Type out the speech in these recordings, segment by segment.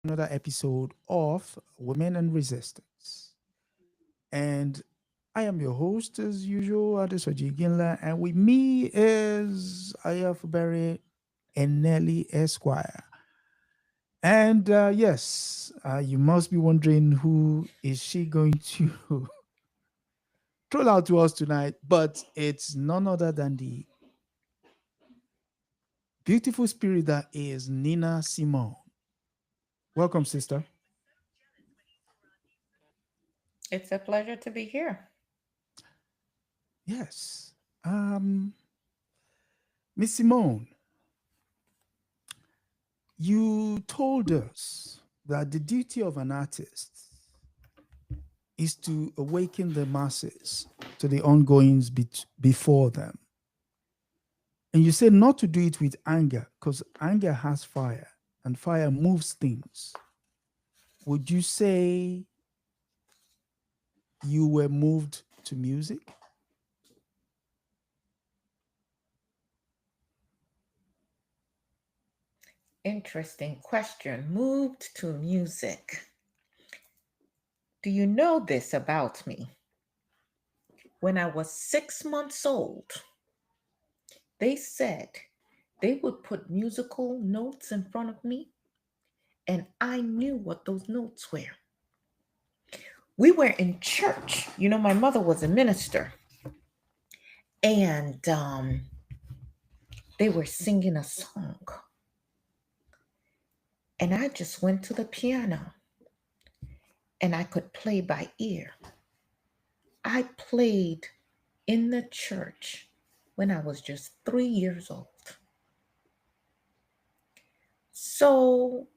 another episode of Women and Resistance. And I am your host, as usual, Adesoji Ginla, and with me is Fubara Eneli Esquire. And yes, you must be wondering who is she going to troll out to us tonight, but it's none other than the beautiful spirit that is Nina Simone. Welcome, sister. It's a pleasure to be here. Yes. Um, Miss Simone, you told us that the duty of an artist is to awaken the masses to the ongoings before them. And you said not to do it with anger because anger has fire and fire moves things. Would you say you were moved to music? Interesting question. Moved to music. Do you know this about me? When I was 6 months old, they said they would put musical notes in front of me, and I knew what those notes were. We were in church. My mother was a minister, and they were singing a song. And I just went to the piano and I could play by ear. I played in the church when I was just 3 years old. So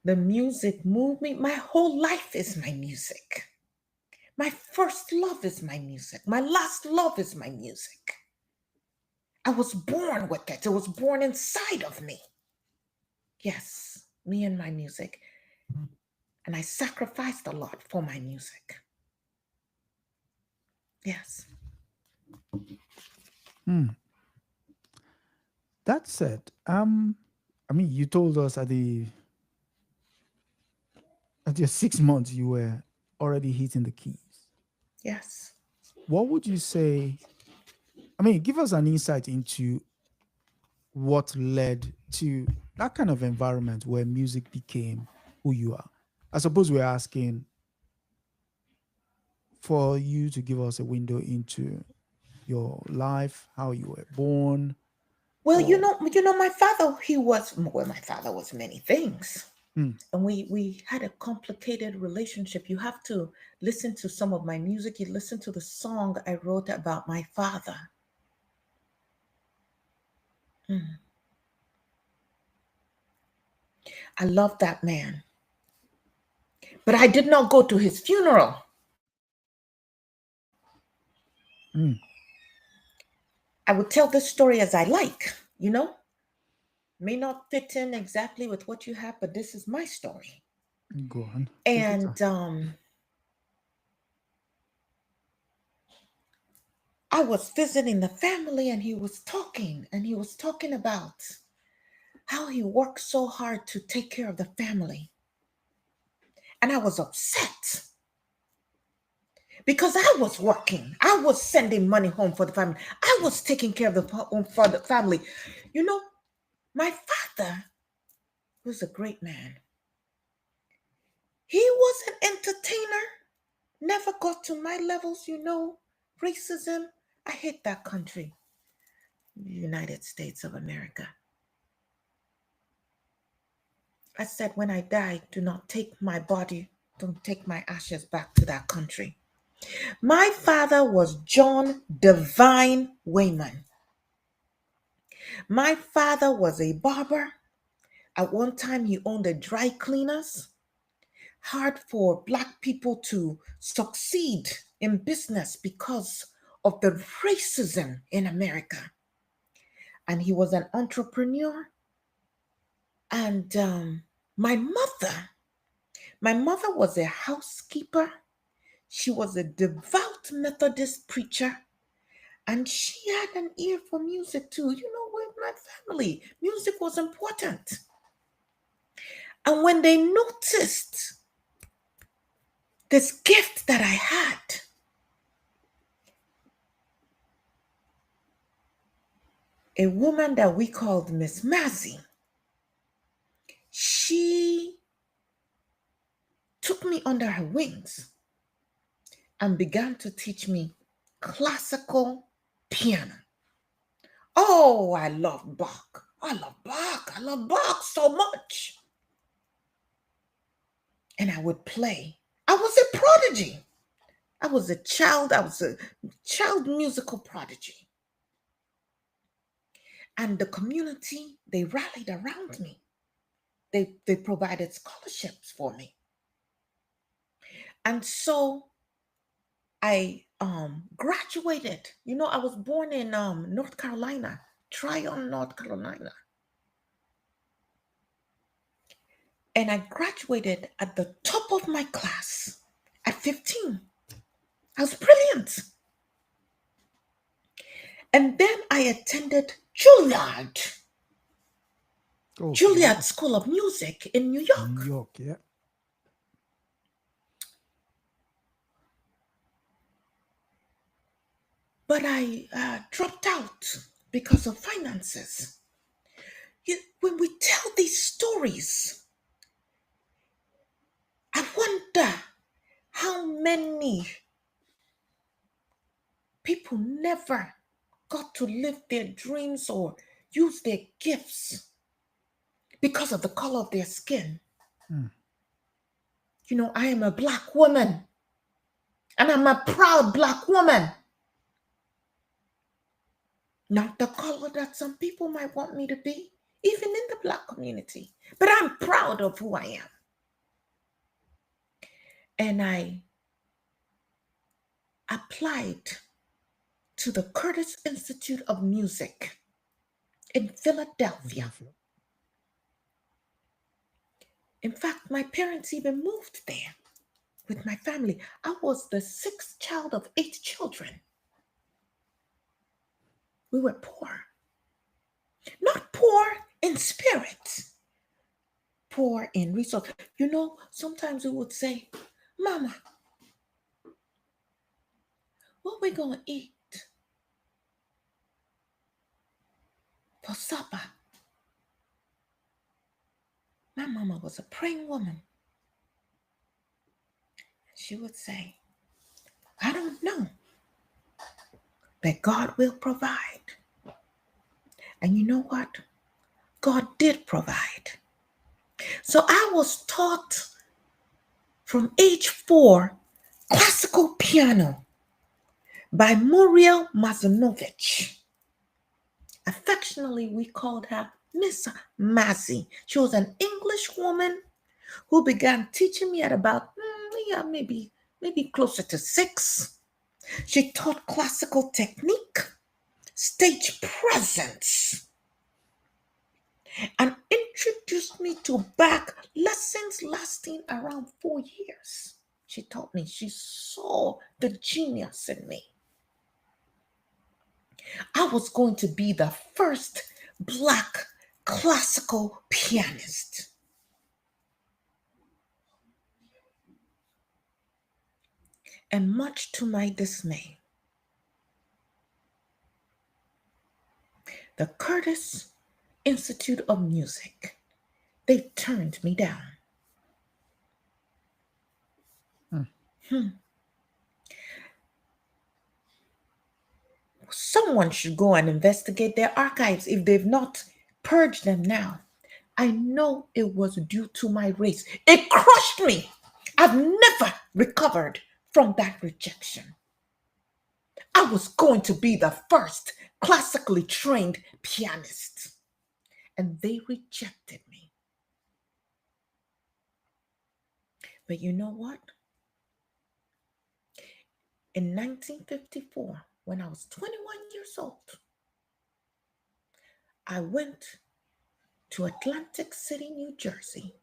the music moved me. My whole life is my music. My first love is my music. My last love is my music. I was born with it, it was born inside of me. Yes, me and my music. And I sacrificed a lot for my music. Yes. Hmm. That said, I mean, you told us at your 6 months you were already hitting the keys. Yes. What would you say? I mean, give us an insight into what led to that kind of environment where music became who you are. I suppose we're asking for you to give us a window into your life, how you were born, Well, or my father, my father was many things. mm, And we had a complicated relationship. You have to listen to some of my music. You listen to the song I wrote about my father. Mm. I love that man. But I did not go to his funeral. mm, I would tell this story as I like, you know? May not fit in exactly with what you have, but this is my story. go on, take it on. And I was visiting the family and he was talking about how he worked so hard to take care of the family. And I was upset because I was working. I was sending money home for the family. I was taking care of home for the family. You know, my father was a great man. He was an entertainer, never got to my levels. Racism. I hate that country, United States of America. I said, when I die, do not take my body, don't take my ashes back to that country. My father was John Divine Wayman. My father was a barber. At one time, he owned a dry cleaners. Hard for Black people to succeed in business because of the racism in America. And he was an entrepreneur. And my mother was a housekeeper. She was a devout Methodist preacher. And she had an ear for music too. With my family, music was important. And when they noticed this gift that I had, a woman that we called Miss Mazzy, she took me under her wings and began to teach me classical piano. Oh, I love Bach. I love Bach. I love Bach so much. And I would play. I was a prodigy. I was a child. I was a child musical prodigy. And the community, they rallied around me. They provided scholarships for me. And so I graduated. You know, I was born in North Carolina, Tryon, North Carolina. And I graduated at the top of my class at 15. I was brilliant. And then I attended Okay. Juilliard School of Music in New New York. York, yeah. But I dropped out because of finances. When we tell these stories, I wonder how many people never got to live their dreams or use their gifts because of the color of their skin. Mm. You know, I am a Black woman, and I'm a proud Black woman. Not the color that some people might want me to be, even in the Black community. But I'm proud of who I am. And I applied to the Curtis Institute of Music in Philadelphia. Philadelphia. In fact, my parents even moved there with my family. I was the sixth child of 8 children. We were poor. Not poor in spirit, poor in resource. You know, sometimes we would say, Mama, what we gonna eat for supper? My mama was a praying woman. She would say, I don't know, but God will provide. And you know what? God did provide. So I was taught from age 4 classical piano by Muriel Mazanovich. Affectionately, we called her Miss Mazzy. She was an English woman who began teaching me at about maybe closer to 6. She taught classical technique, stage presence, and introduced me to Bach lessons lasting around 4 years. She taught me, she saw the genius in me. I was going to be the first Black classical pianist. And much to my dismay, the Curtis Institute of Music, they turned me down. Mm. Hmm. Someone should go and investigate their archives if they've not purged them now. I know it was due to my race. It crushed me. I've never recovered from that rejection. I was going to be the first classically trained pianist, and they rejected me. But you know what? In 1954, when I was 21 years old, I went to Atlantic City, New Jersey.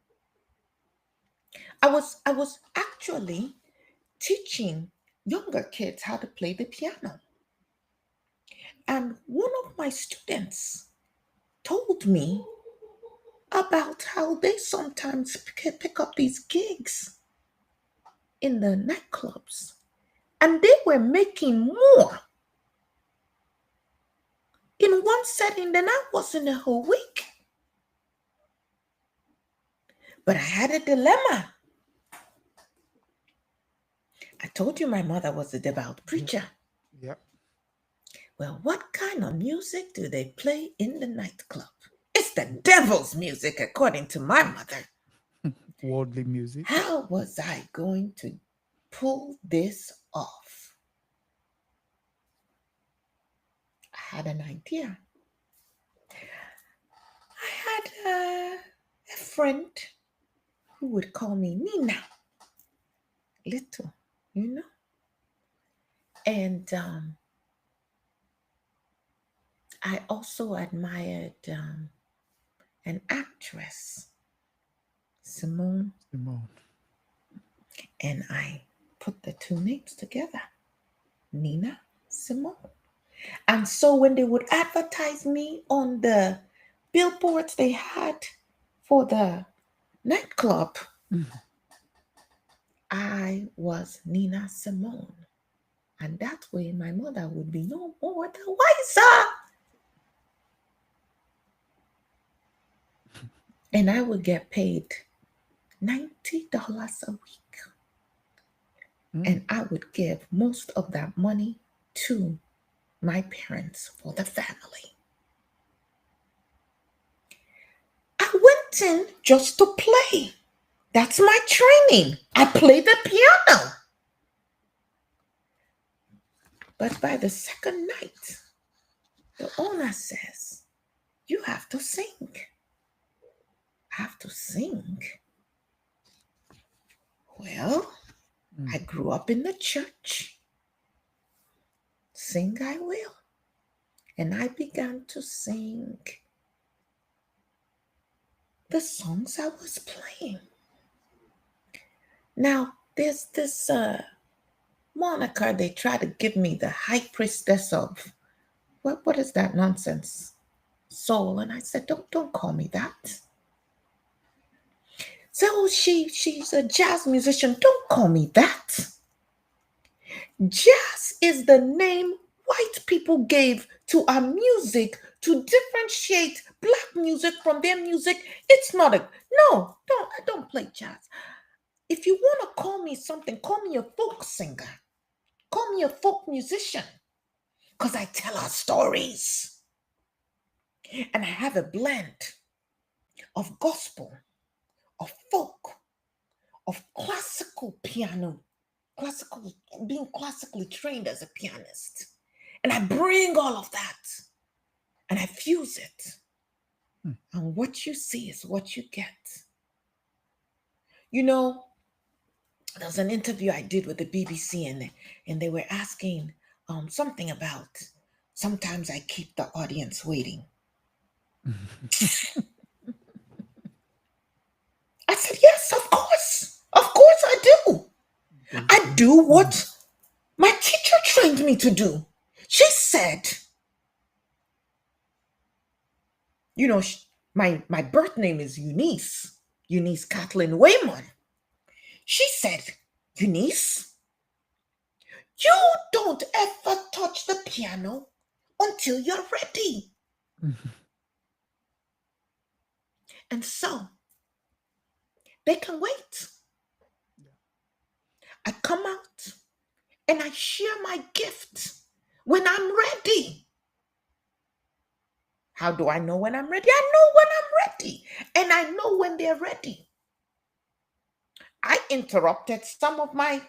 I was actually teaching younger kids how to play the piano. And one of my students told me about how they sometimes pick up these gigs in the nightclubs, and they were making more in one setting than I was in a whole week. But I had a dilemma. I told you my mother was a devout Yep. preacher. Yep. Well, what kind of music do they play in the nightclub? It's the devil's music, according to my mother. Worldly music. How was I going to pull this off? I had an idea. I had a friend who would call me Nina, little, you know. And I also admired an actress, Simone, Simone. and I put the two names together, Nina Simone. And so when they would advertise me on the billboards they had for the nightclub, I was Nina Simone. And that way my mother would be no more the wiser. And I would get paid $90 a week. Mm. And I would give most of that money to my parents for the family. I went in just to play. That's my training. I play the piano. But by the second night, the owner says, you have to sing. I have to sing. Well, I Mm. grew up in the church. Sing I will. And I began to sing the songs I was playing. Now, there's this moniker they try to give me, the high priestess of what is that nonsense? Soul. And I said, don't call me that. So she's a jazz musician. Don't call me that. Jazz is the name white people gave to our music to differentiate black music from their music. It's not a no, I don't play jazz. If you want to call me something, call me a folk singer. Call me a folk musician. Because I tell our stories. And I have a blend of gospel, of folk, of classical piano, classical, being classically trained as a pianist. And I bring all of that and I fuse it. Mm. And what you see is what you get. You know, there was an interview I did with the BBC, and they were asking something about sometimes I keep the audience waiting. I said, yes, of course. Of course I do. Because I do what my teacher trained me to do. She said, you know, my birth name is Eunice Kathleen Wayman. She said, Eunice, you don't ever touch the piano until you're ready. And so they can wait. I come out and I share my gift when I'm ready. How do I know when I'm ready? I know when I'm ready. And I know when they're ready. I interrupted some of my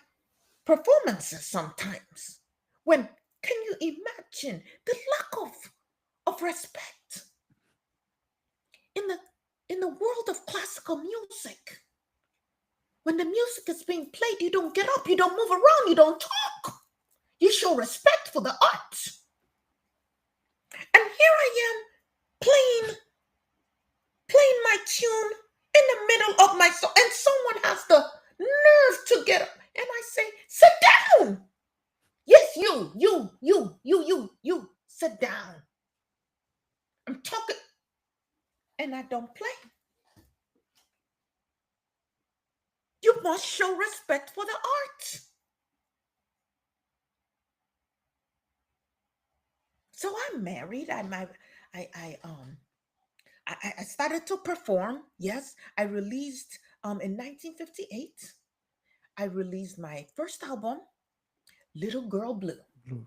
performances sometimes. When can you imagine the lack of respect in the world of classical music? When the music is being played, you don't get up, you don't move around, you don't talk. You show respect for the art. And here I am playing my tune in the middle of my song, and someone has the nerve to get up. And I say, sit down. Yes, you, sit down. I'm talking, and I don't play. must show respect for the art. So I'm married. I started to perform. Yes, I released in 1958. I released my first album, Little Girl Blue, Blue.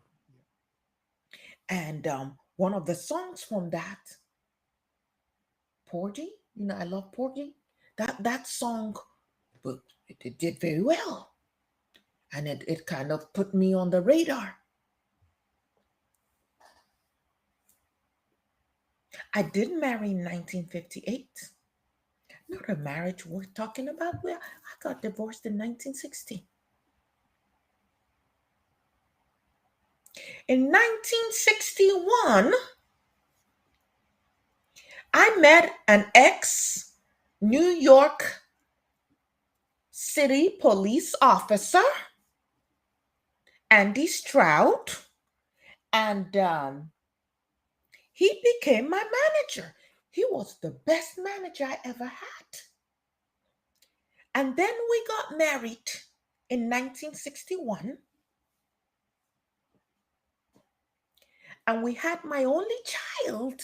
and one of the songs from that, Porgy. I love Porgy. That song, but it did very well, and it kind of put me on the radar. I did marry in 1958. Not a marriage worth talking about. Well, I got divorced in 1960. In 1961, I met an ex New York City police officer, Andy Stroud, and he became my manager. He was the best manager I ever had. And then we got married in 1961, and we had my only child.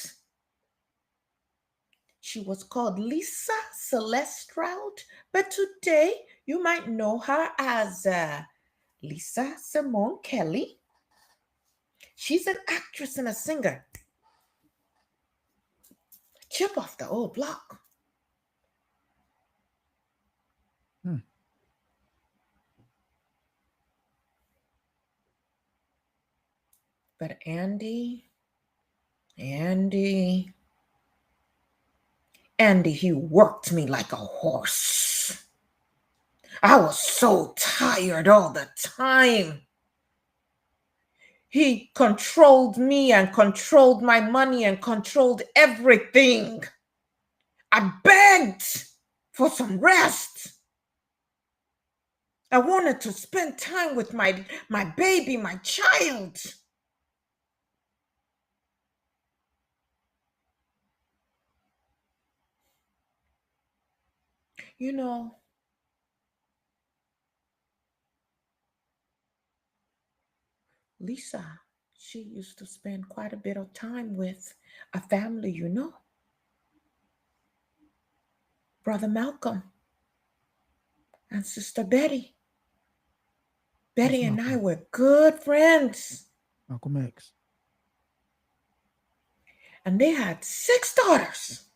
She was called Lisa Celeste Stroud, but today you might know her as Lisa Simone Kelly. She's an actress and a singer, chip off the old block. Hmm. But Andy, he worked me like a horse. I was so tired all the time. He controlled me and controlled my money and controlled everything. I begged for some rest. I wanted to spend time with my baby, my child. You know, Lisa, she used to spend quite a bit of time with a family, Brother Malcolm and Sister Betty. Who's Betty and I Malcolm? were good friends, Malcolm X. and they had 6 daughters.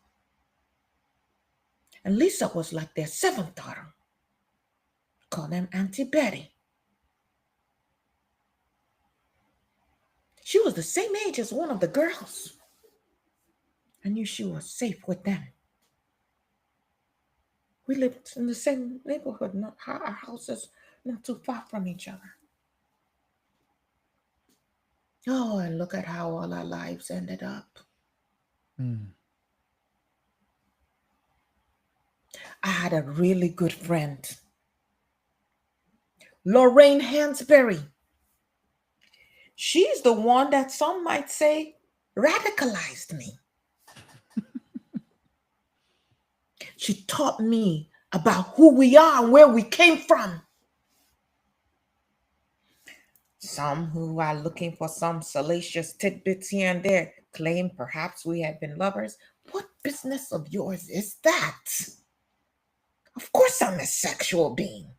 And Lisa was like their seventh daughter. Call them Auntie Betty. She was the same age as one of the girls. I knew she was safe with them. We lived in the same neighborhood, not our houses not too far from each other. Oh, and look at how all our lives ended up. Hmm. I had a really good friend, Lorraine Hansberry. She's the one that some might say radicalized me. She taught me about who we are and where we came from. Some who are looking for some salacious tidbits here and there claim perhaps we had been lovers. What business of yours is that? Of course, I'm a sexual being.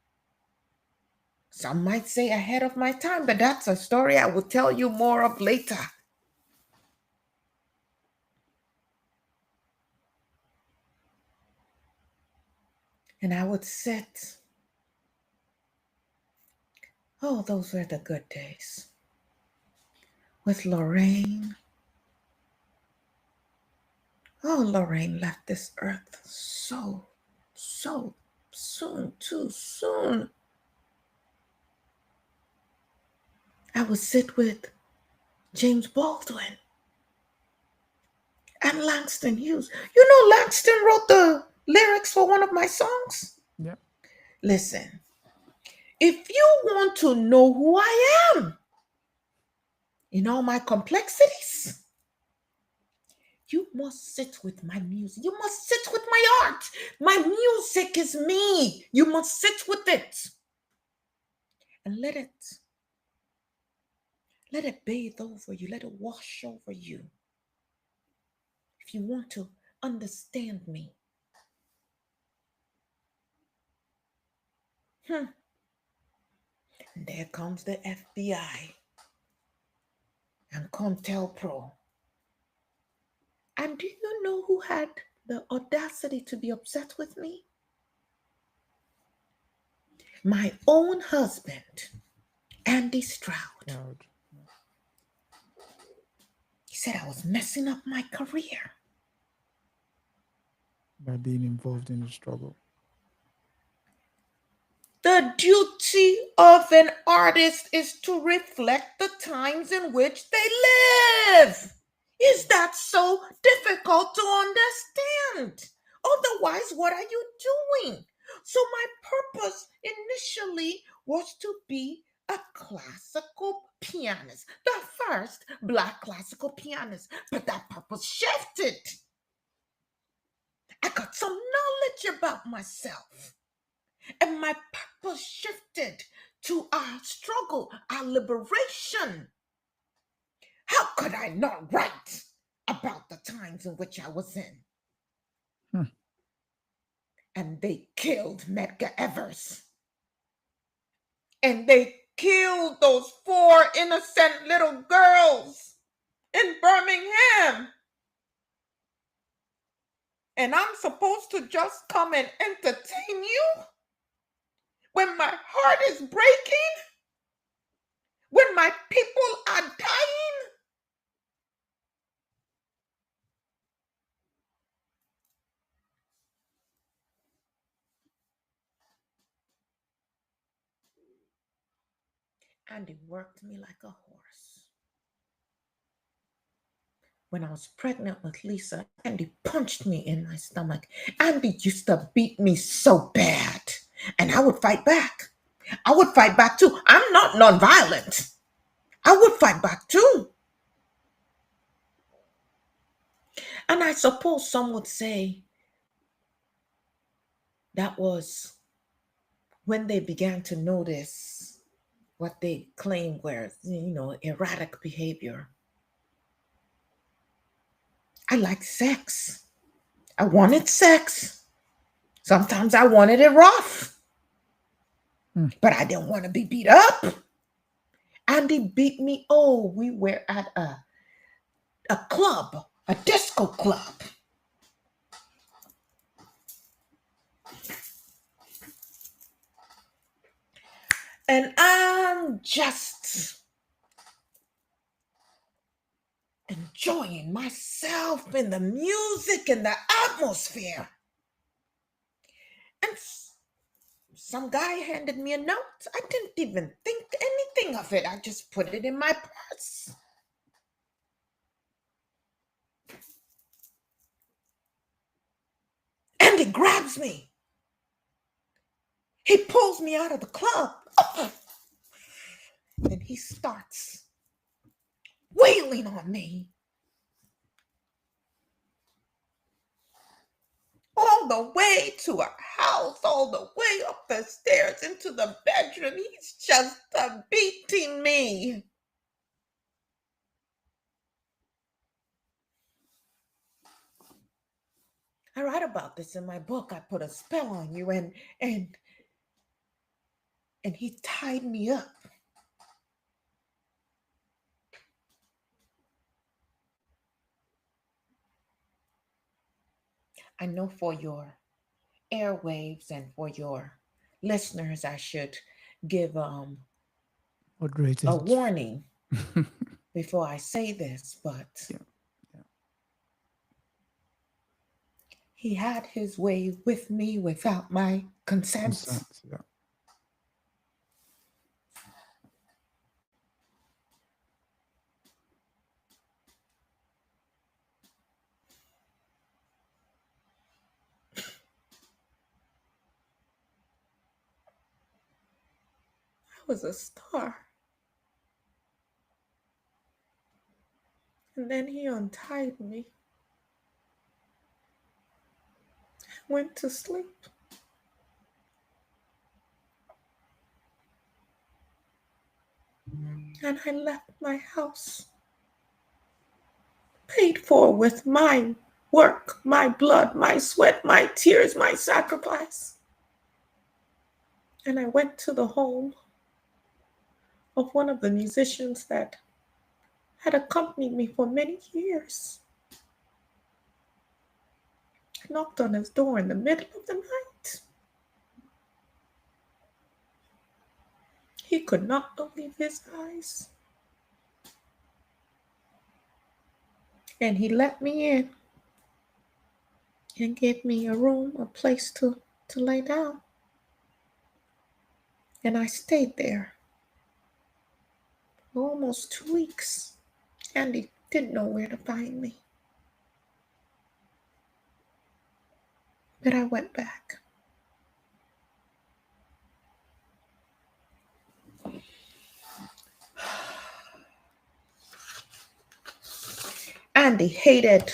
Some might say ahead of my time, but that's a story I will tell you more of later. And I would sit. Oh, those were the good days. With Lorraine. Oh, Lorraine left this earth so soon, too soon. I would sit with James Baldwin and Langston Hughes. You know, Langston wrote the lyrics for one of my songs. Yeah. Listen, if you want to know who I am in all my complexities, You must sit with my music. You must sit with my art. My music is me. You must sit with it and let it bathe over you. Let it wash over you. If you want to understand me. Hmm. And there comes the FBI and CONTELPRO. And do you know who had the audacity to be upset with me? My own husband, Andy Stroud. Proud. He said I was messing up my career. By being involved in the struggle. The duty of an artist is to reflect the times in which they live. Is that so difficult to understand? Otherwise, what are you doing? So, my purpose initially was to be a classical pianist, the first Black classical pianist. But that purpose shifted. I got some knowledge about myself. And my purpose shifted to our struggle, our liberation. How could I not write about the times in which I was in? Hmm. And they killed Medgar Evers. And they killed those 4 innocent little girls in Birmingham. And I'm supposed to just come and entertain you when my heart is breaking? When my people are dying? And he worked me like a horse. When I was pregnant with Lisa, Andy punched me in my stomach. Andy used to beat me so bad. And I would fight back. I would fight back too. I'm not nonviolent. I would fight back too. And I suppose some would say that was when they began to notice what they claimed were, erratic behavior. I liked sex. I wanted sex. Sometimes I wanted it rough. But I didn't want to be beat up. Andy beat me. Oh, we were at a club, a disco club. And I'm just enjoying myself in the music and the atmosphere. And some guy handed me a note. I didn't even think anything of it. I just put it in my purse. And he grabs me. He pulls me out of the club. And he starts wailing on me. All the way to our house, all the way up the stairs into the bedroom. He's just beating me. I write about this in my book. I put a spell on you, and he tied me up. I know for your airwaves and for your listeners, I should give a Moderated. warning before I say this, but Yeah. Yeah. he had his way with me without my consent. Consent. Yeah. I was a star. And then he untied me. went to sleep. And I left my house, paid for with my work, my blood, my sweat, my tears, my sacrifice. And I went to the home of one of the musicians that had accompanied me for many years. I knocked on his door in the middle of the night. He could not believe his eyes. And he let me in and gave me a room, a place to lay down. And I stayed there for almost 2 weeks. And he didn't know where to find me. But I went back. Andy hated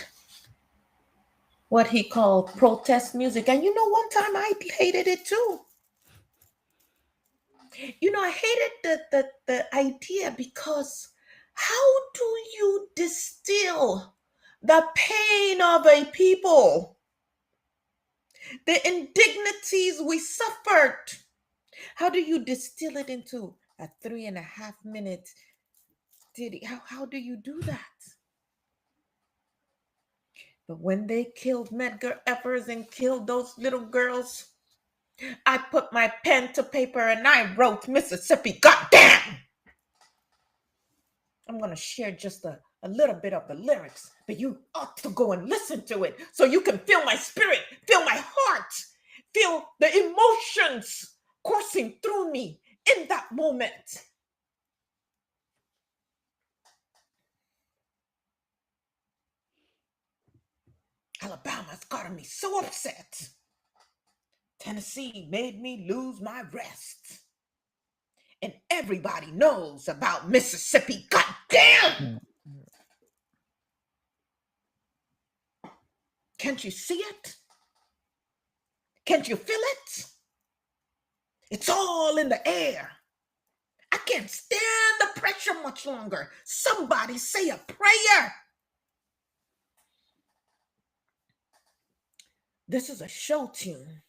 what he called protest music. And one time I hated it too. I hated the idea because how do you distill the pain of a people, the indignities we suffered? How do you distill it into a 3.5 minute ditty? How do you do that? But when they killed Medgar Evers and killed those little girls, I put my pen to paper and I wrote Mississippi, goddamn! I'm going to share just a little bit of the lyrics, but you ought to go and listen to it so you can feel my spirit, feel my heart, feel the emotions coursing through me in that moment. Alabama's gotten me so upset. Tennessee made me lose my rest. And everybody knows about Mississippi, goddamn! Can't you see it? Can't you feel it? It's all in the air. I can't stand the pressure much longer. Somebody say a prayer. This is a show tune,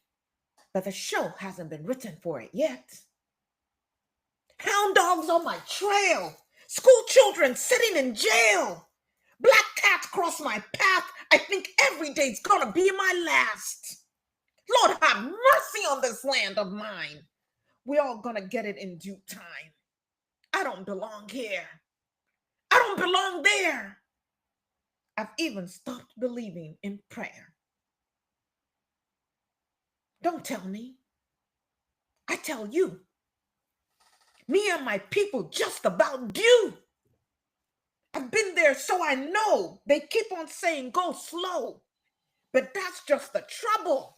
but the show hasn't been written for it yet. Hound dogs on my trail. School children sitting in jail. Black cats cross my path. I think every day's gonna be my last. Lord, have mercy on this land of mine. We're all gonna get it in due time. I don't belong here. I don't belong there. I've even stopped believing in prayer. Don't tell me. I tell you. Me and my people just about due. I've been there, so I know. They keep on saying go slow. But that's just the trouble.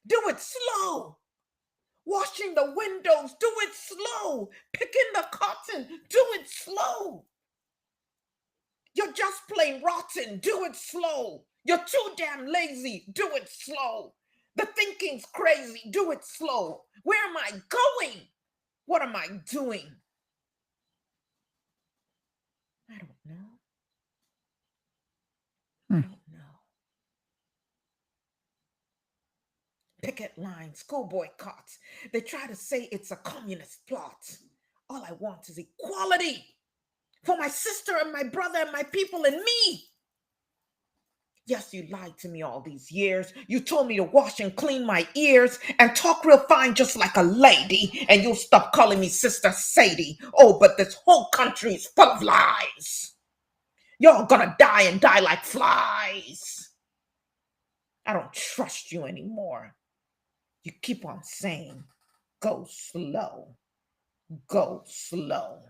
Do it slow. Washing the windows, do it slow. Picking the cotton, do it slow. You're just plain rotten, do it slow. You're too damn lazy, do it slow. The thinking's crazy, do it slow. Where am I going? What am I doing? I don't know. I don't know. Picket lines, school boycotts. They try to say it's a communist plot. All I want is equality for my sister and my brother and my people and me. Yes, you lied to me all these years. You told me to wash and clean my ears and talk real fine just like a lady, and you'll stop calling me Sister Sadie. Oh, but this whole country is full of lies. Y'all gonna die and die like flies. I don't trust you anymore. You keep on saying, go slow, go slow.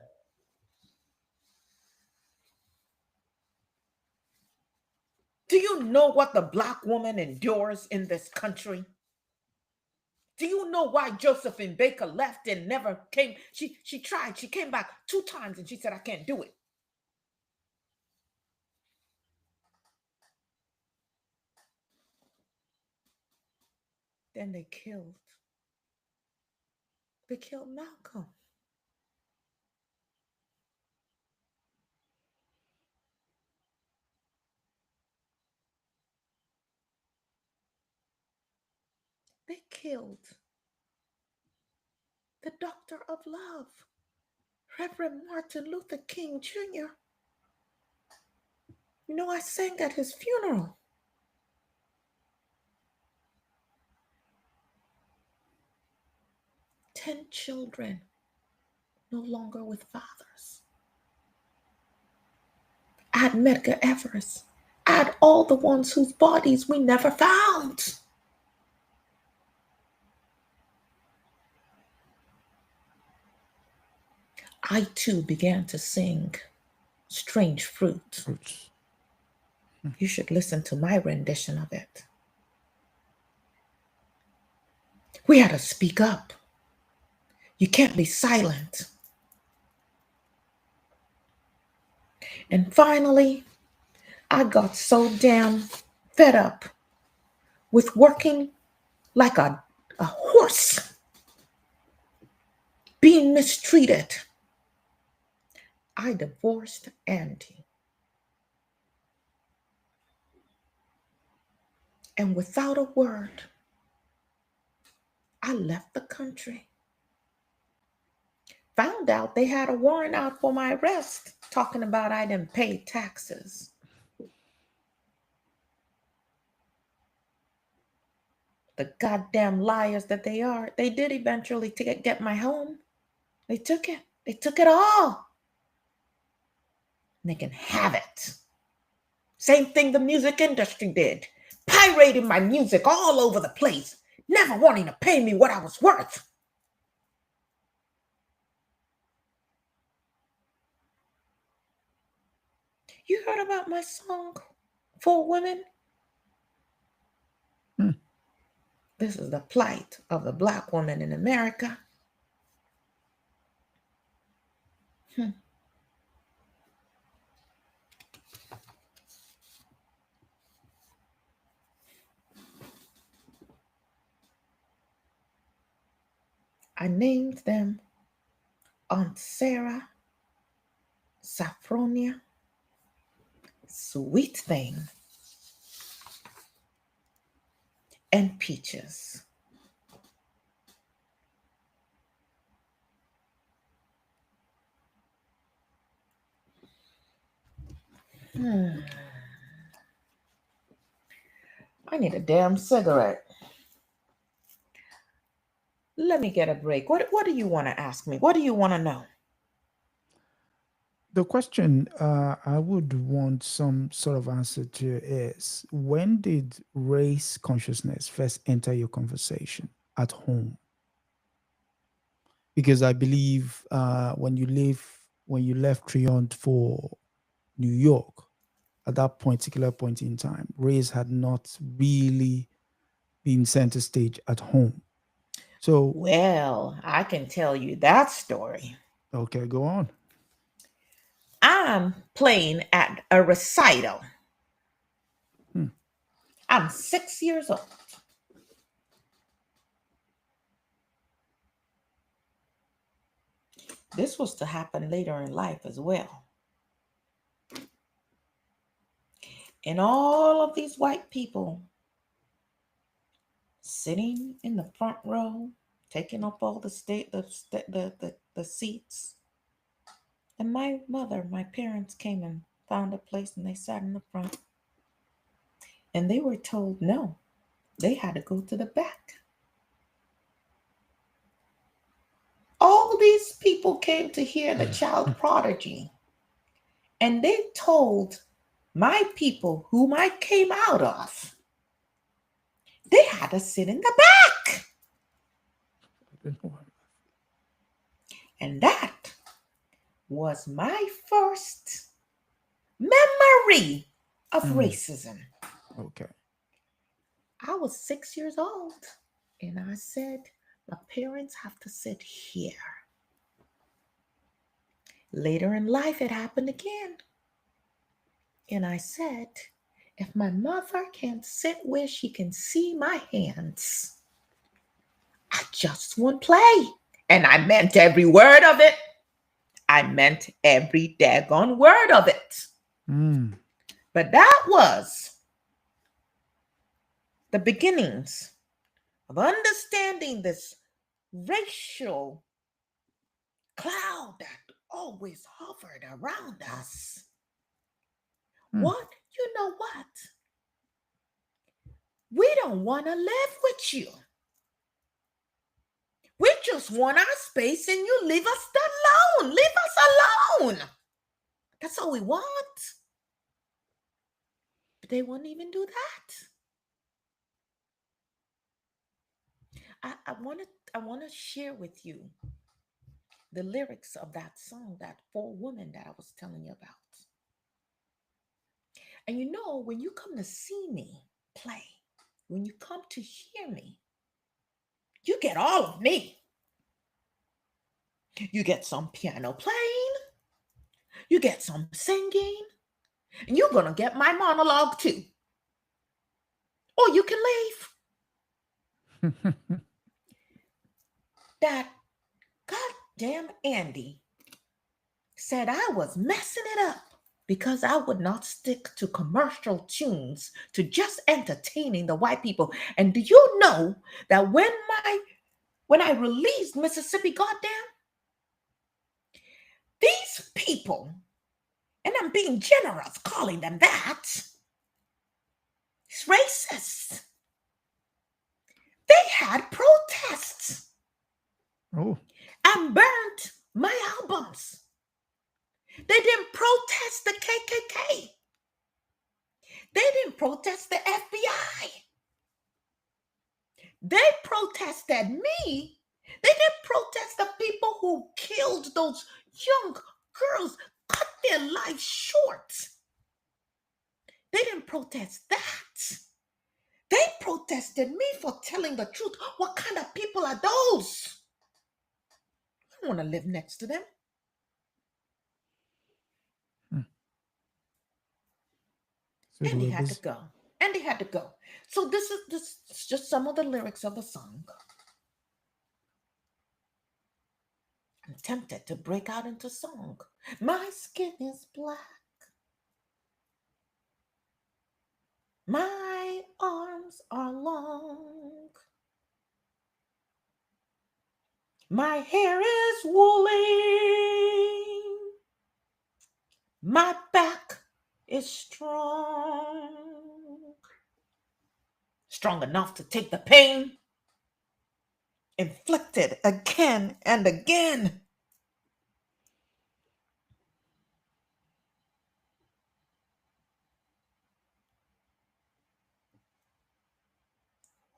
Do you know what the Black woman endures in this country? Do you know why Josephine Baker left and never came? She tried. She came back 2 times and she said, I can't do it. Then they killed Malcolm. They killed the doctor of love, Reverend Martin Luther King Jr. I sang at his funeral. 10 children no longer with fathers. Add Medgar Evers. Add all the ones whose bodies we never found. I too began to sing Strange Fruit. Fruits. You should listen to my rendition of it. We had to speak up. You can't be silent. And finally, I got so damn fed up with working like a horse, being mistreated. I divorced Andy. And without a word, I left the country. Found out they had a warrant out for my arrest, talking about I didn't pay taxes. The goddamn liars that they are. They did eventually get my home. They took it. They took it all. And they can have it. Same thing the music industry did. Pirating my music all over the place, never wanting to pay me what I was worth. You heard about my song, For Women? This is the plight of the Black woman in America. I named them Aunt Sarah, Saffronia, Sweet Thing, and Peaches. I need a damn cigarette. Let me get a break. What do you want to ask me? What do you want to know? The question I would want some sort of answer to is, when did race consciousness first enter your conversation at home? Because I believe when you left Triumph for New York, at that particular point in time, race had not really been center stage at home. So, Well, I can tell you that story. okay, go on. I'm playing at a recital. Hmm. I'm 6 years old. This was to happen later in life as well. And all of these white people sitting in the front row, taking up all the seats. And my parents came and found a place and they sat in the front. And they were told no, they had to go to the back. All these people came to hear the child prodigy. And they told my people, whom I came out of, they had to sit in the back. And that was my first memory of racism. Okay. I was 6 years old. And I said, my parents have to sit here. Later in life, it happened again. And I said, if my mother can't sit where she can see my hands, just one play. And I meant every word of it. I meant every daggone word of it. Mm. But that was the beginnings of understanding this racial cloud that always hovered around us. Mm. What? You know what? We don't want to live with you. We just want our space and you leave us alone. Leave us alone. That's all we want. But they won't even do that. I want to share with you the lyrics of that song, that For Woman that I was telling you about. And you know, when you come to see me play, when you come to hear me, you get all of me. You get some piano playing, you get some singing, and you're going to get my monologue too. Or you can leave. That goddamn Andy said I was messing it up because I would not stick to commercial tunes, to just entertaining the white people. And do you know that when I released Mississippi Goddamn, these people, and I'm being generous calling them that, it's racist. They had protests Oh. and burnt my albums. They didn't protest the KKK. They didn't protest the FBI. They protested me. They didn't protest the people who killed those young girls, cut their lives short. They didn't protest that. They protested me for telling the truth. What kind of people are those? I don't want to live next to them. Mm. So they And they were had to busy. go. And they had to go. So this is just some of the lyrics of the song. I'm tempted to break out into song. My skin is black. My arms are long. My hair is woolly. My back is strong. Strong enough to take the pain inflicted again and again.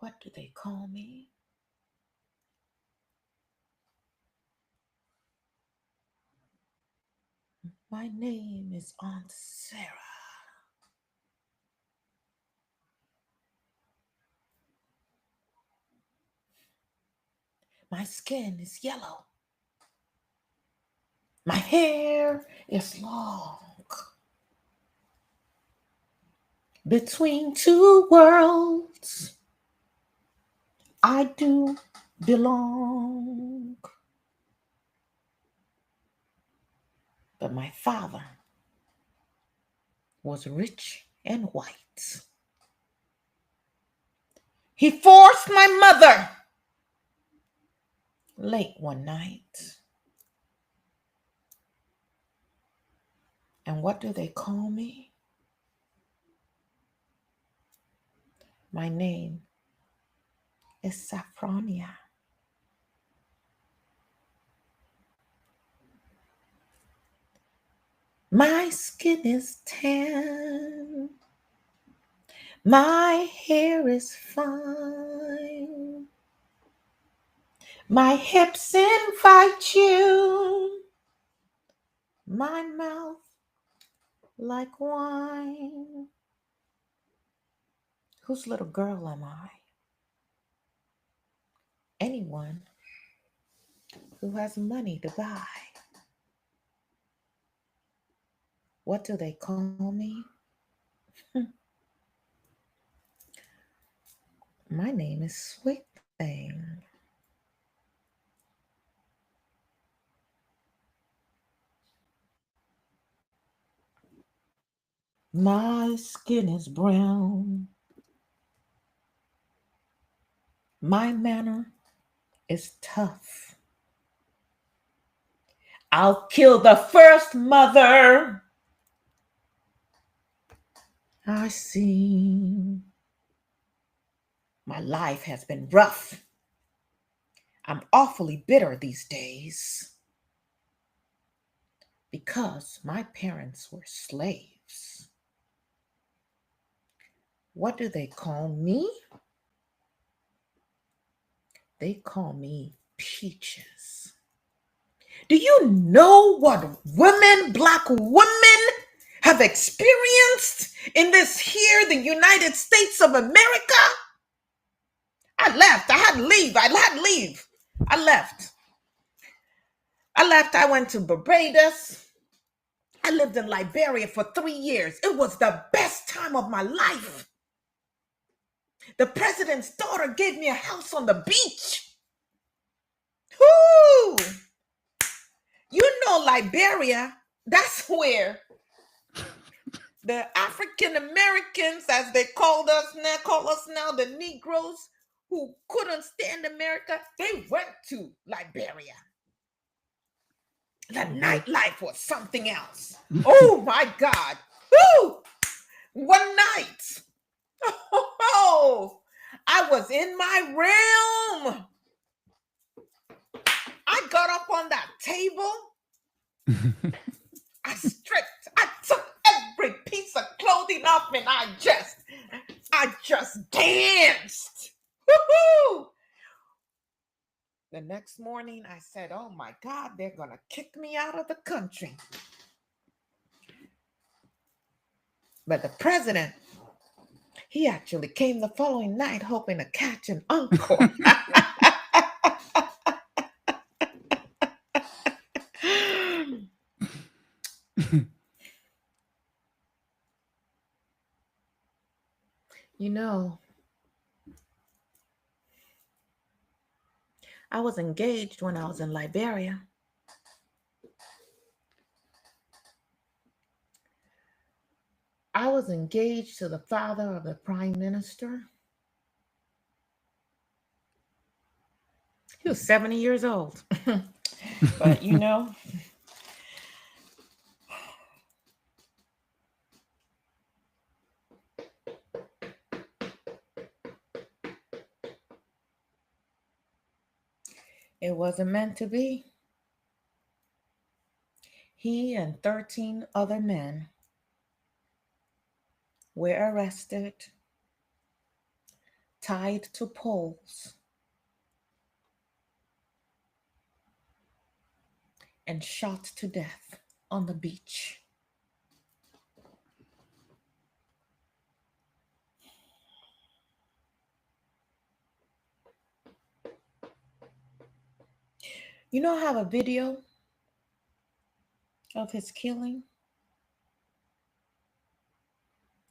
What do they call me? My name is Aunt Sarah. My skin is yellow. My hair is long. Between two worlds, I do belong. But my father was rich and white. He forced my mother late one night. And what do they call me? My name is Saffronia. My skin is tan. My hair is fine. My hips invite you. My mouth like wine. Whose little girl am I? Anyone who has money to buy. What do they call me? My name is Sweet Thing. My skin is brown. My manner is tough. I'll kill the first mother I see. My life has been rough. I'm awfully bitter these days because my parents were slaves. What do they call me? They call me Peaches. Do you know what women, black women, have experienced in this here, the United States of America? I left. I had to leave. I had to leave. I left. I left. I went to Barbados. I lived in Liberia for 3 years. It was the best time of my life. The president's daughter gave me a house on the beach. Whoo! You know, Liberia, that's where the African Americans, as they call us now, the Negroes who couldn't stand America, they went to Liberia. The Oh boy. nightlife was something else. Oh my God. Woo! One night. Oh, I was in my realm. I got up on that table. I stripped. I took every piece of clothing off and I just danced. Woo-hoo! The next morning I said, oh my God, they're going to kick me out of the country. But the president, he actually came the following night hoping to catch an encore. You know, I was engaged when I was in Liberia. I was engaged to the father of the prime minister. He was 70 years old. But you know, it wasn't meant to be. He and 13 other men were arrested, tied to poles, and shot to death on the beach. You know, I have a video of his killing,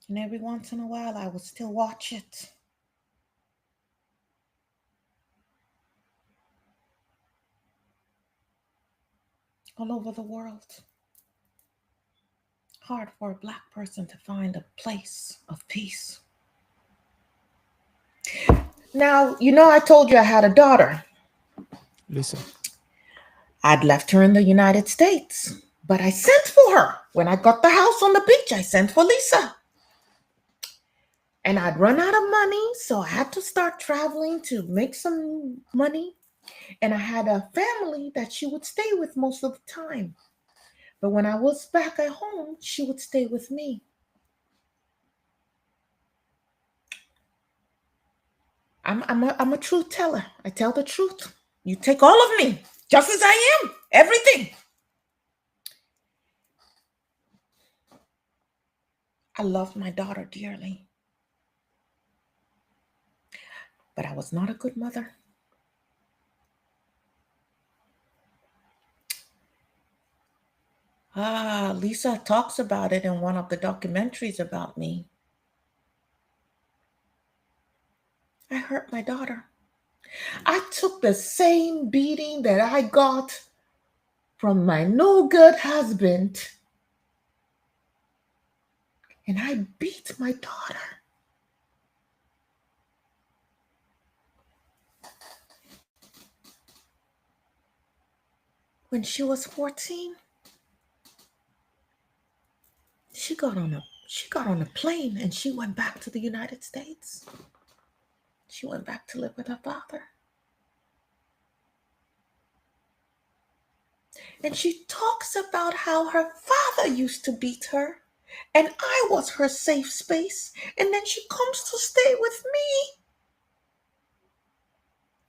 and every once in a while I will still watch it. All over the world. Hard for a black person to find a place of peace. Now, you know, I told you I had a daughter. Listen. I'd left her in the United States, but I sent for her. When I got the house on the beach, I sent for Lisa. And I'd run out of money, so I had to start traveling to make some money. And I had a family that she would stay with most of the time. But when I was back at home, she would stay with me. I'm a truth teller. I tell the truth. You take all of me, just as I am, everything. I loved my daughter dearly. But I was not a good mother. Lisa talks about it in one of the documentaries about me. I hurt my daughter. I took the same beating that I got from my no good husband. And I beat my daughter. When she was 14, she got on a plane and she went back to the United States. She went back to live with her father. And she talks about how her father used to beat her and I was her safe space. And then she comes to stay with me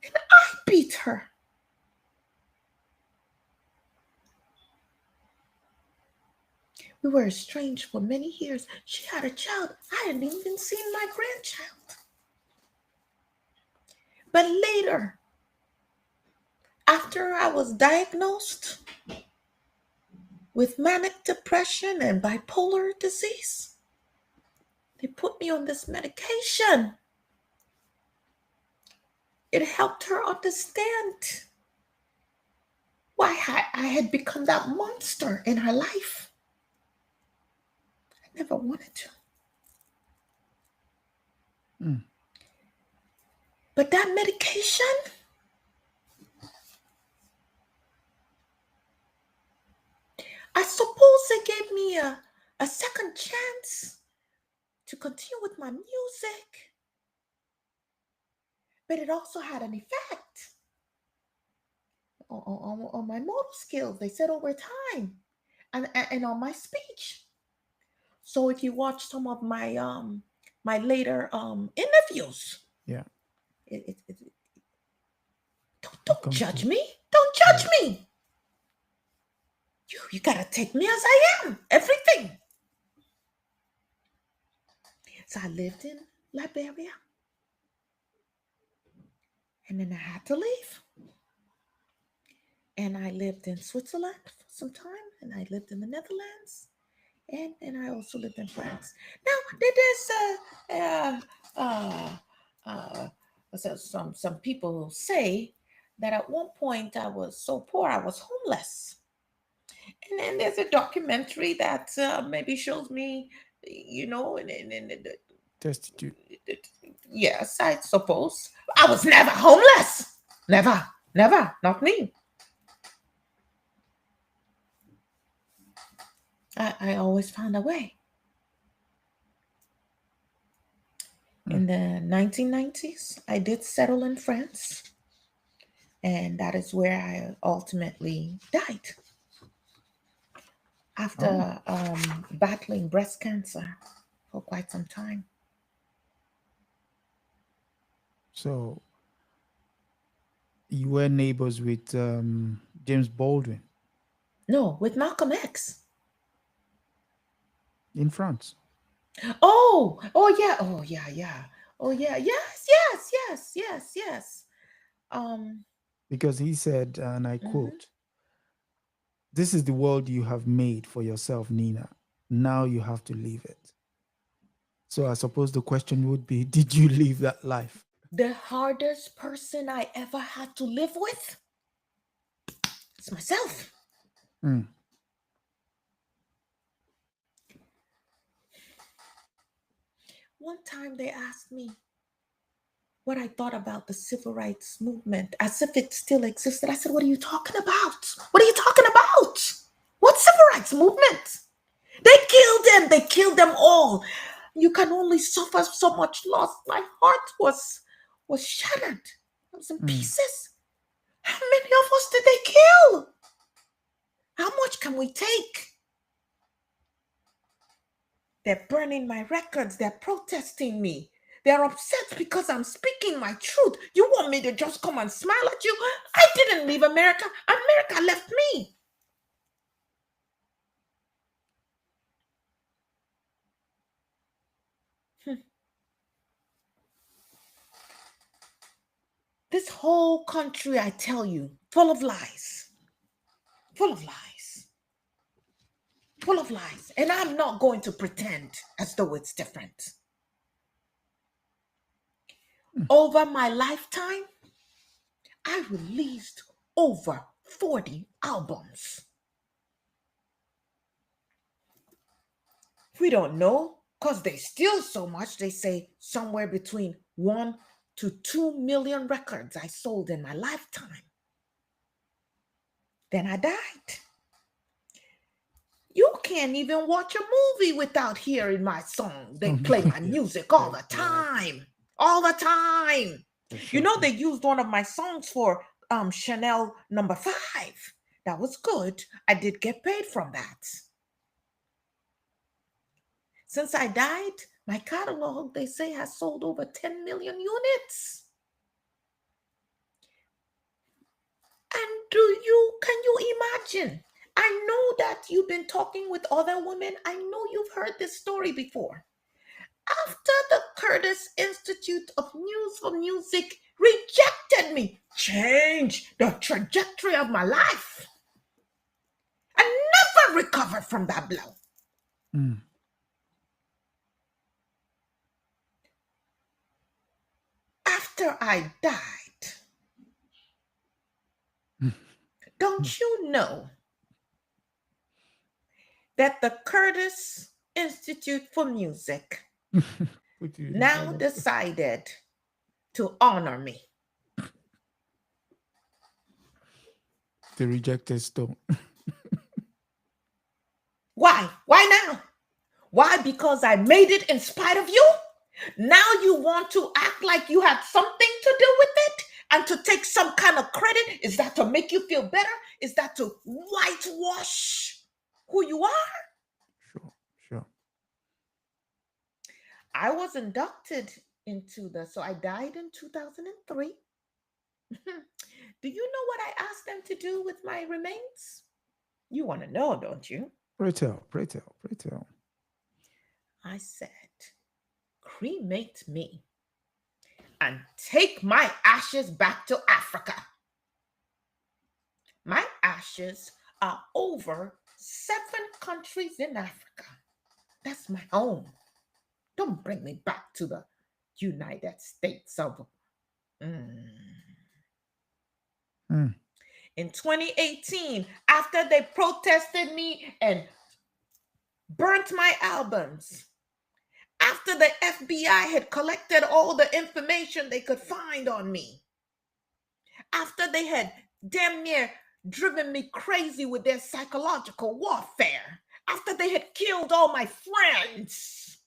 and I beat her. We were estranged for many years. She had a child. I hadn't even seen my grandchild. But later, after I was diagnosed with manic depression and bipolar disease, they put me on this medication. It helped her understand why I had become that monster in her life. I never wanted to. Mm. But that medication, I suppose it gave me a second chance to continue with my music. But it also had an effect on my motor skills. They said over time, and on my speech. So if you watch some of my later interviews, Yeah. it You don't come judge to. me. Don't judge Yeah. me. You gotta take me as I am. Everything. So I lived in Liberia, and then I had to leave. And I lived in Switzerland for some time, and I lived in the Netherlands, and I also lived in France. Now there's some people say that at one point I was so poor I was homeless, and then there's a documentary that maybe shows me, and Destitute. yes, I suppose I was never homeless, never, never, not me. I always found a way. Mm. In the 1990s, I did settle in France, and that is where I ultimately died Oh, after battling breast cancer for quite some time. so you were neighbors with James Baldwin No, with Malcolm X. in France Oh yeah, oh yeah, yeah, oh yeah, yes, yes, yes, yes, yes. Um, because he said, and I mhm. quote, "This is the world you have made for yourself, Nina. Now you have to leave it." So I suppose the question would be, did you live that life? The hardest person I ever had to live with is myself. Mm. One time they asked me what I thought about the civil rights movement as if it still existed. I said, "What are you talking about? What are you talking about? What civil rights movement? They killed them. They killed them all. You can only suffer so much loss." My heart was shattered. It was in Mm. pieces. How many of us did they kill? How much can we take? They're burning my records. They're protesting me. They're upset because I'm speaking my truth. You want me to just come and smile at you? I didn't leave America. America left me. This whole country, I tell you, full of lies, full of lies, full of lies. And I'm not going to pretend as though it's different. Mm. Over my lifetime, I released over 40 albums. We don't know. because they steal so much, they say somewhere between 1 to 2 million records I sold in my lifetime. Then I died. You can't even watch a movie without hearing my song. They play my Yeah. music all the Yeah. time. All the time. You know, they used one of my songs for Chanel number 5. That was good. I did get paid from that. Since I died, my catalog, they say, has sold over 10 million units. And can you imagine? I know that you've been talking with other women. I know you've heard this story before. After the Curtis Institute of News for Music rejected me, changed the trajectory of my life, I never recovered from that blow. Mm. After I died, don't you know that the Curtis Institute for Music now decided to honor me? The rejected stone. Why? Why now? Why? Because I made it in spite of you? Now you want to act like you had something to do with it and to take some kind of credit? Is that to make you feel better? Is that to whitewash who you are? Sure, sure. I was inducted into so I died in 2003. Do you know what I asked them to do with my remains? You want to know, don't you? Pray tell, pray tell, pray tell. I said, cremate me and take my ashes back to Africa. My ashes are over 7 countries in Africa. That's my home. Don't bring me back to the United States of... Mm. In 2018, after they protested me and burnt my albums, after the FBI had collected all the information they could find on me, after they had damn near driven me crazy with their psychological warfare, after they had killed all my friends,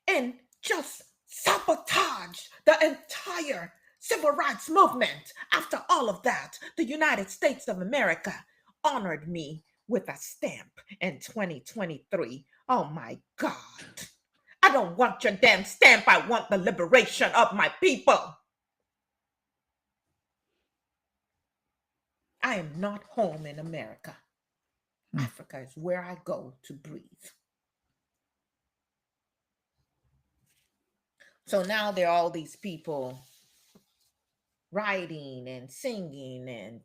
and just sabotaged the entire civil rights movement, after all of that, the United States of America honored me with a stamp in 2023. Oh my God. I don't want your damn stamp. I want the liberation of my people. I am not home in America. Africa is where I go to breathe. So now there are all these people writing and singing and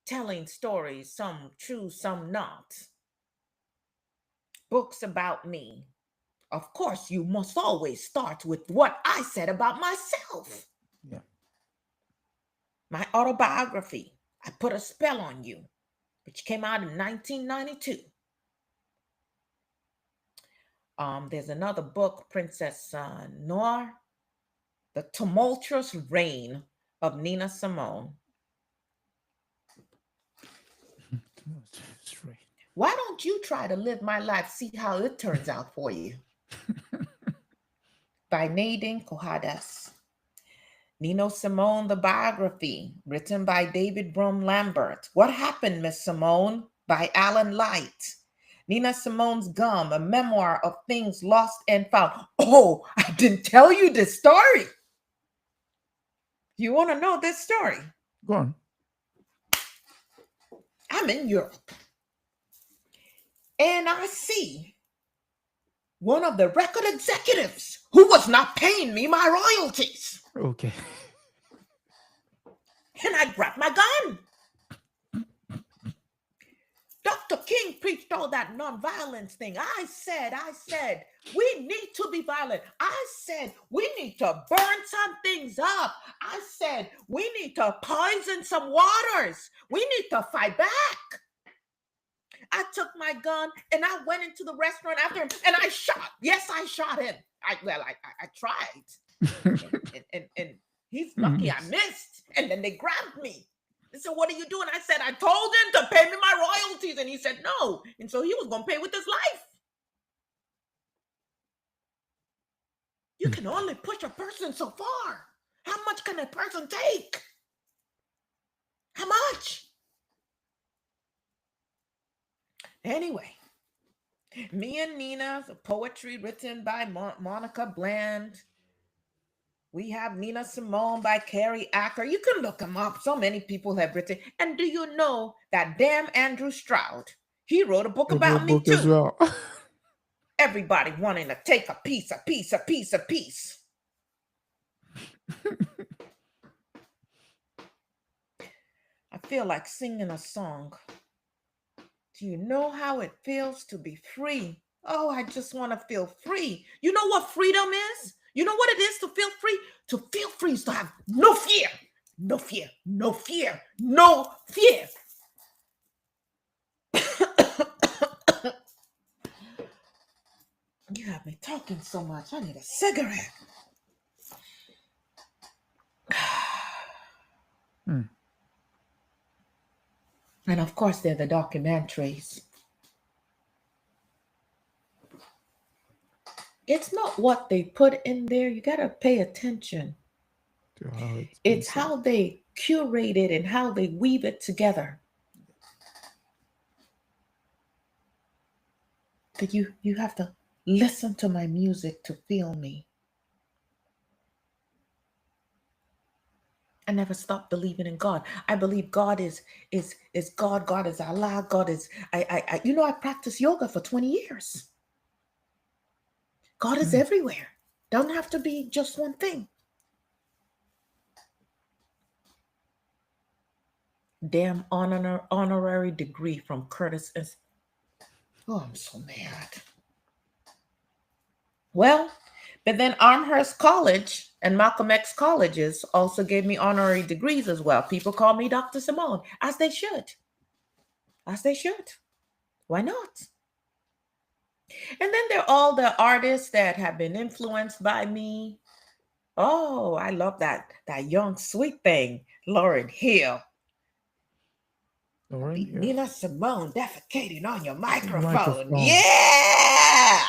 telling stories, some true, some not. Books about me. Of course, you must always start with what I said about myself. Yeah. My autobiography, I Put a Spell on You, which came out in 1992. There's another book, Princess Noir, The Tumultuous Reign of Nina Simone. Why don't you try to live my life, see how it turns out for you? By Nadine Cohadas. Nina Simone, the biography, written by David Brum Lambert. What Happened, Miss Simone? By Alan Light. Nina Simone's Gum, a memoir of things lost and found. Oh, I didn't tell you this story. You want to know this story? Go on. I'm in Europe, and I see one of the record executives who was not paying me my royalties. Okay. And I grabbed my gun. Dr. King preached all that nonviolence thing. I said, we need to be violent. I said, we need to burn some things up. I said, we need to poison some waters. We need to fight back. I took my gun and I went into the restaurant after him and I shot. Yes, I shot him. I tried. And he's lucky I Yes. missed. And then they grabbed me. They said, what are you doing? I said, I told him to pay me my royalties. And he said, no. And so he was going to pay with his life. You can only push a person so far. How much can a person take? How much? Anyway, me and Nina, poetry written by Monica Bland. We have Nina Simone by Carrie Acker. You can look them up. So many people have written. And do you know that damn Andrew Stroud, he wrote a book I wrote a about me book as too. well. Everybody wanting to take a piece, a piece, a piece, a piece. I feel like singing a song. Do you know how it feels to be free? Oh, I just want to feel free. You know what freedom is? You know what it is to feel free? To feel free is to have no fear. No fear, no fear, no fear. You have me talking so much. I need a cigarette. And of course, there are the documentaries. It's not what they put in there. You got to pay attention. To how it's It's said. how they curate it and how they weave it together. That you have to listen to my music to feel me. I never stopped believing in God. I believe God is God. God is Allah. God is I I practiced yoga for 20 years. God is everywhere. Don't have to be just one thing. Damn honorary degree from Curtis. Oh, I'm so mad. Well, but then Amherst College and Malcolm X colleges also gave me honorary degrees as well. People call me Dr. Simone, as they should. As they should. Why not? And then there are all the artists that have been influenced by me. Oh, I love that young sweet thing, Lauryn Hill. Lauren, yeah. Nina Simone defecating on your microphone. Microphone. Yeah.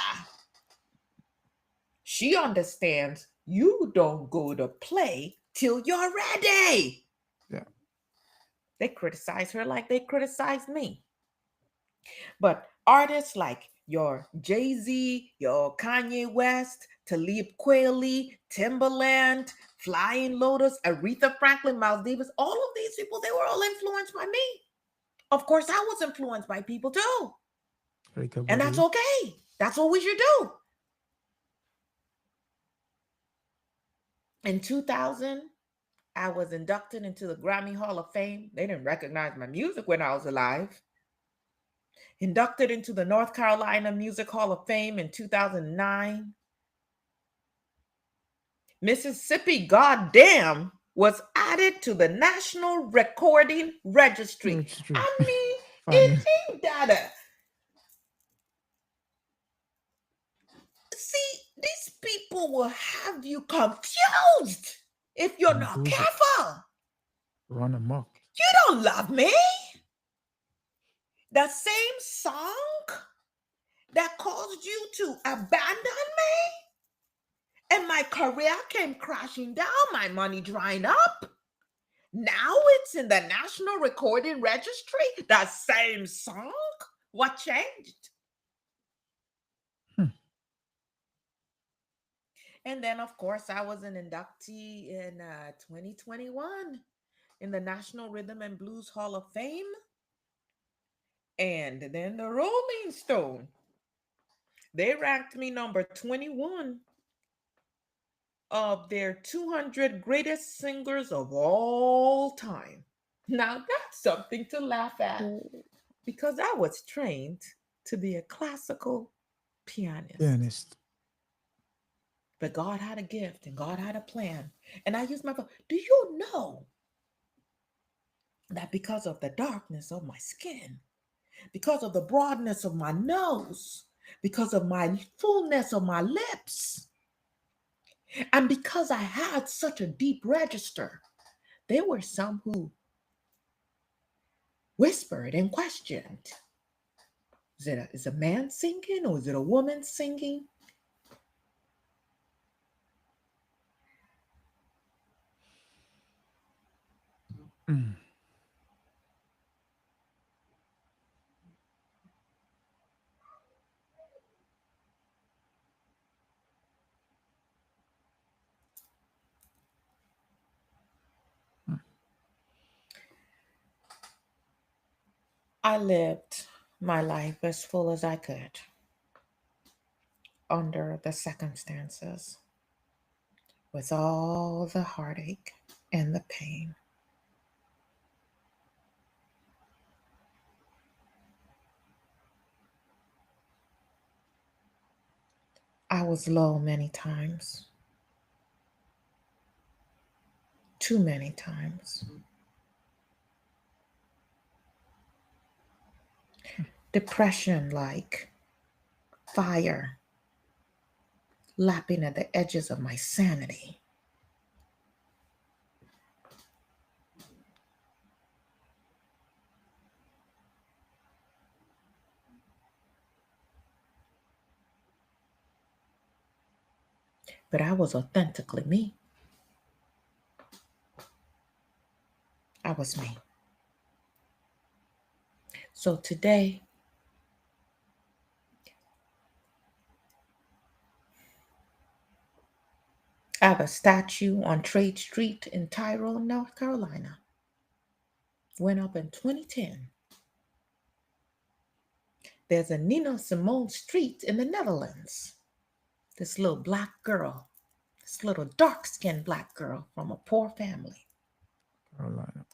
She understands you don't go to play till you're ready. Yeah. They criticize her like they criticized me. But artists like your Jay-Z, your Kanye West, Talib Kweli, Timbaland, Flying Lotus, Aretha Franklin, Miles Davis, all of these people, they were all influenced by me. Of course, I was influenced by people too. And that's okay. That's what we should do. In 2000, I was inducted into the Grammy Hall of Fame. They didn't recognize my music when I was alive. Inducted into the North Carolina Music Hall of Fame in 2009. Mississippi, goddamn, was added to the National Recording Registry. I mean, it ain't that. See, these people will have you confused if you're not careful. Run amok. You don't love me. The same song that caused you to abandon me and my career came crashing down, my money drying up. Now it's in the National Recording Registry. The same song. What changed? And then, of course, I was an inductee in 2021 in the National Rhythm and Blues Hall of Fame. And then the Rolling Stone, they ranked me number 21 of their 200 greatest singers of all time. Now, that's something to laugh at because I was trained to be a classical pianist. But God had a gift and God had a plan. And I used my voice. Do you know that because of the darkness of my skin, because of the broadness of my nose, because of my fullness of my lips, and because I had such a deep register. There were some who whispered and questioned. Is a man singing or is it a woman singing? Mm. Mm. I lived my life as full as I could under the circumstances with all the heartache and the pain. I was low many times, too many times. Depression like fire lapping at the edges of my sanity. But I was authentically me. I was me. So today, I have a statue on Trade Street in Tyrone, North Carolina. Went up in 2010. There's a Nina Simone street in the Netherlands. This little black girl, this little dark skinned black girl from a poor family. Carolina.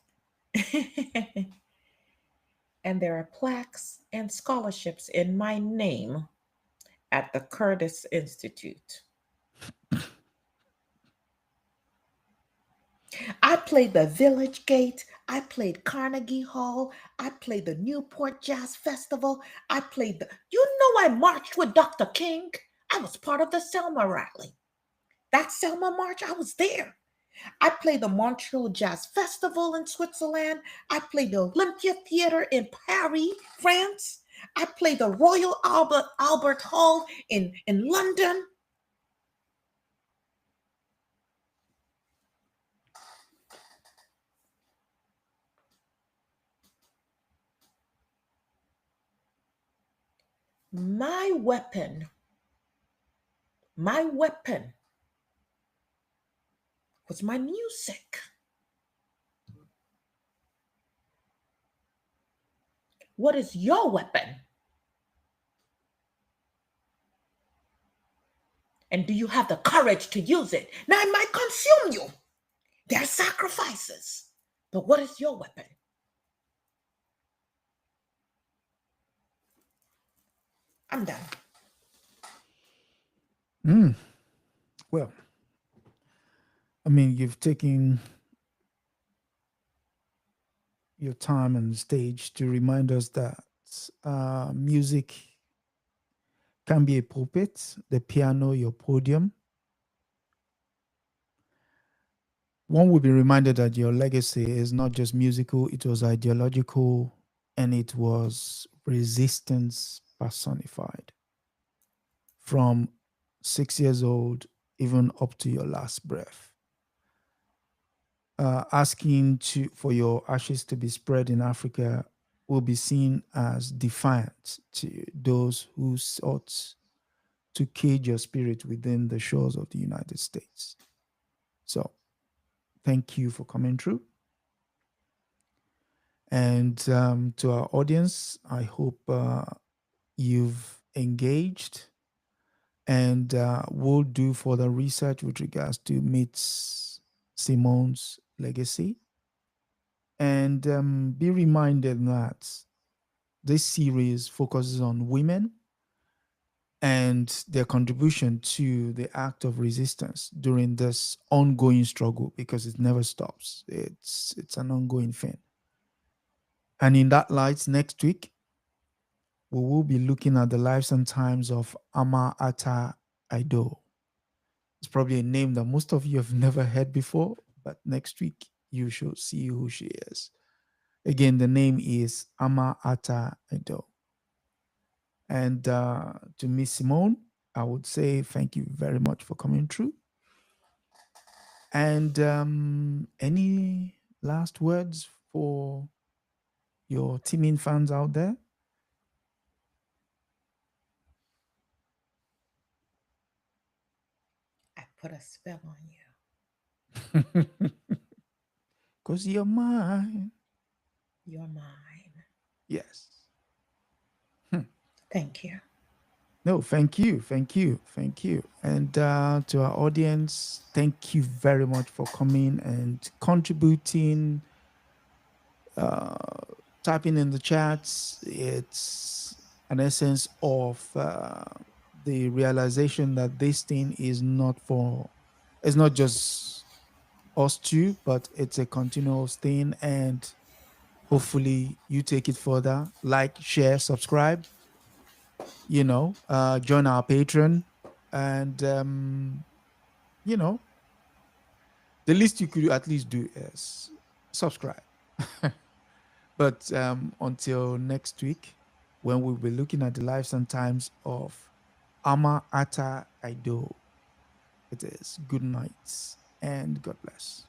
And there are plaques and scholarships in my name at the Curtis Institute. I played the Village Gate. I played Carnegie Hall. I played the Newport Jazz Festival. I played I marched with Dr. King. I was part of the Selma rally. That Selma March, I was there. I played the Montreal Jazz Festival in Switzerland. I played the Olympia Theater in Paris, France. I played the Royal Albert Hall in London. My weapon was my music. What is your weapon? And do you have the courage to use it? Now, it might consume you. There are sacrifices. But what is your weapon? I'm done. Mm. Well, I mean, you've taken your time on stage to remind us that music can be a pulpit, the piano, your podium. One will be reminded that your legacy is not just musical, it was ideological and it was resistance personified. From 6 years old, even up to your last breath. Asking for your ashes to be spread in Africa will be seen as defiant to those who sought to cage your spirit within the shores of the United States. So, thank you for coming through. And to our audience, I hope you've engaged and we'll do further research with regards to Miss Simone's legacy. And be reminded that this series focuses on women and their contribution to the act of resistance during this ongoing struggle because it never stops. It's an ongoing thing. And in that light, next week we will be looking at the lives and times of Ama Ata Aido. It's probably a name that most of you have never heard before, but next week you should see who she is. Again, the name is Ama Ata Aido. And to Miss Simone, I would say thank you very much for coming through. And any last words for your teaming fans out there? I put a spell on you. Because you're mine. You're mine. Yes. Thank you. No, thank you. Thank you. Thank you. And to our audience, thank you very much for coming and contributing, uh, typing in the chats. It's an essence of the realization that this thing is not for, it's not just us two, but it's a continuous thing. And hopefully you take it further. Like, share, subscribe, join our Patreon. And, you know, the least you could at least do is subscribe. But until next week, when we'll be looking at the lives and times of Ama Ata Aido, it is good night and God bless.